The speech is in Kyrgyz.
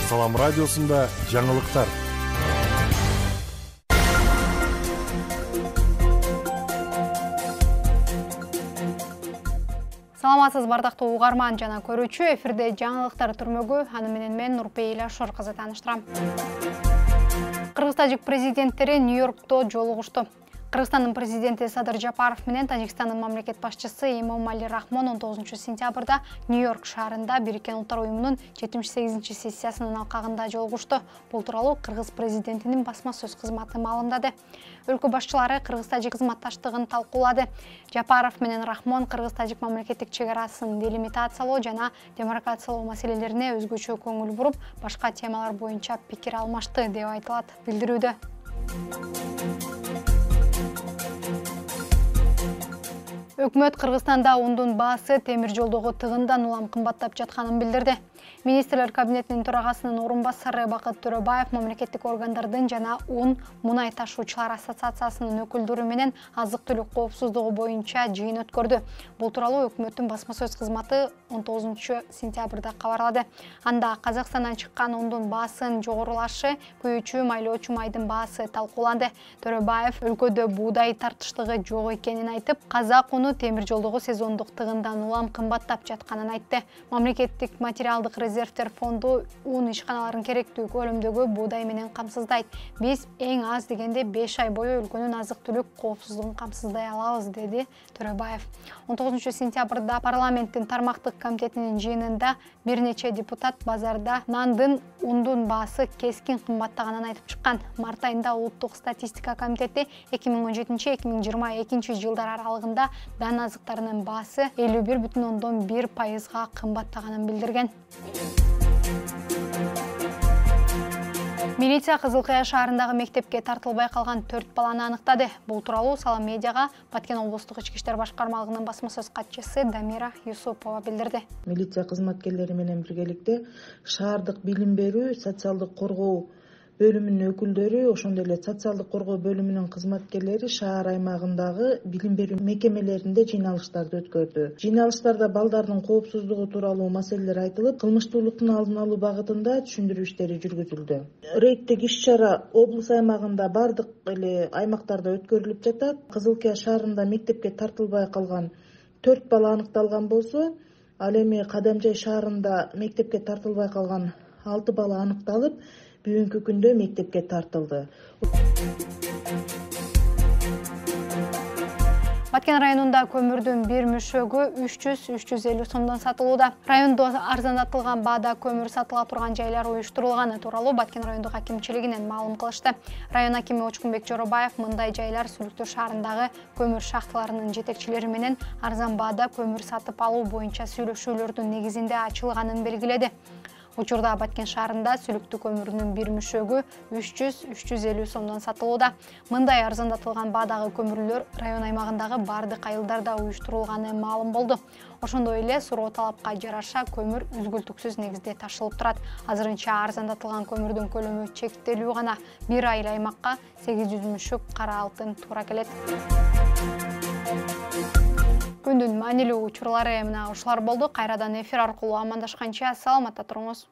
Салам радиосунда жаңылыктар. Саламатсыз бардактуу угарман жана көрүүчү, эфирде жаңылыктар түрмөгү, аны менен мен Нурпейла Шор кызы тааныштырам. Кыргыз-тажик президенттери Нью-Йоркто жолугушту. Кыргызстандын президенти Садыр Жапаров менен Тажикстандын мамлекет башчысы Эмомали Рахмон 19 сентябрда Нью-Йорк шаарында Бириккен Улуттар уюмунун 78 сессиясынын алкагында жолугушту. Бул тууралуу Кыргыз президентинин басма сөз кызматы маалымдады. Өлкө башчылары Кыргыз-тажик кызматташтыгын талкуулады. Жапаров менен Рахмон Кыргыз-тажик мамлекеттик чек арасын делимитациялоо жана демаркациялоо маселелерине өзгөчө көңүл буруп, башка темалар боюнча пикир алмашты деп айтылат билдирүүдө. Өкмөт Кыргызстанда ундун баасы темир жолдогу тыгындан улам кымбаттап жатканын билдирди. Министрлер кабинетинин төрагасынын орун басары Бакыт Төрөбаев мамлекеттик органдардын жана мунай ташуучулар ассоциациясынын өкүлдөрү менен азык-түлүк коопсуздугу боюнча жыйын өткөрдү. Бул тууралуу өкмөттүн басма сөз кызматы 19 сентябрда кабарлады. Анда Казакстандан чыккан ундун баасын жогорулашы, күйүүчү, майлоочу майдын баасы талкууланды. Төрөбаев өлкөдө буудай тартыштыгы жок экенин айтып, казак уну темир жолдогу сезондук тыгындан улам кымбаттап жатканын айтты. Мамлекеттик материалдык резервтер фонду ун ишканаларын керектүү көлөмдөгү буудай менен камсыздайт. Биз эң аз дегенде 5 ай бою өлкөнүн азык-түлүк коопсуздугун камсыздай алабыз, деди Төрөбаев. 19 сентябрда парламенттин тармактык комитетинин жыйынында бир нече депутат базарда нандын, ундун баасы кескин кымбаттаганын айтып чыккан. Март айында Улуттук статистика комитети 2017-2022 жылдар аралыгында дан азыктарынын баасы 51,1%га кымбаттаганын билдирген. Милиция Кызылкая шаарындагы мектепке тартылбай калган 4 баланы аныктады. Бул тууралуу Салам медиага Баткен облустук ички иштер башкармалыгынын басма сөз катчысы Дамира Юсупова билдирди. Милиция кызматкерлери менен биргеликте шаардык билим берүү, социалдык коргоо бөлүмүнүн өкүлдөрү, ошондой эле социалдык коргоо бөлүмүнүн кызматкерлери шаар аймагындагы билим берүү мекемелеринде жыйналыштарды өткөрдү. Жыйналыштарда балдардын коопсуздугу тууралуу маселелер айтылып, кылмыштуулуктун алдын алуу багытында түшүндүрүү иштери жүргүзүлдү. Рейдтик иш-чара облус аймагында бардык эле аймактарда өткөрүлүп жатат. Кызылкая шаарында мектепке тартылбай калган 4 бала аныкталган болсо, ал эми Кадамжай шаарында мектепке тартылбай калган 6 бала аныкталып, бүгүнкү күндө мектепке тартылды. Баткен районунда көмүрдүн бир мүшөгү 300-350 сомдон сатылууда. Райондо арзандатылган баада көмүр сатыла турган жайлар уюштурулганы тууралуу Баткен райондук акимчилигинен маалым кылышты. Район акими Очкунбек Жоробаев мындай жайлар Сүлүктүү шаарындагы көмүр шахталарынын жетекчилери менен арзан баада көмүр сатып алуу боюнча сүйлөшүүлөрдүн негизинде ачылганын белгиледи. Учурда Баткен шаарында сүлүктүү көмүрүнүн бир мүшөгү 300-350 сомдон сатылууда. Мындай арзандатылган баадагы көмүрлөр район аймагындагы бардык айылдарда уюштурулганы маалым болду. Ошондой эле суроо талапка жараша көмүр үзгүлтүксүз негизде ташылып турат. Азырынча арзандатылган көмүрдүн көлөмү чектелүү гана. Бир айыл аймакка 800 мүшөк кара алтын туура келет. Күндүн маанилүү учурлары мына ушулар болду. Кайрадан эфир аркылуу амандашканча саламатта туруңуз.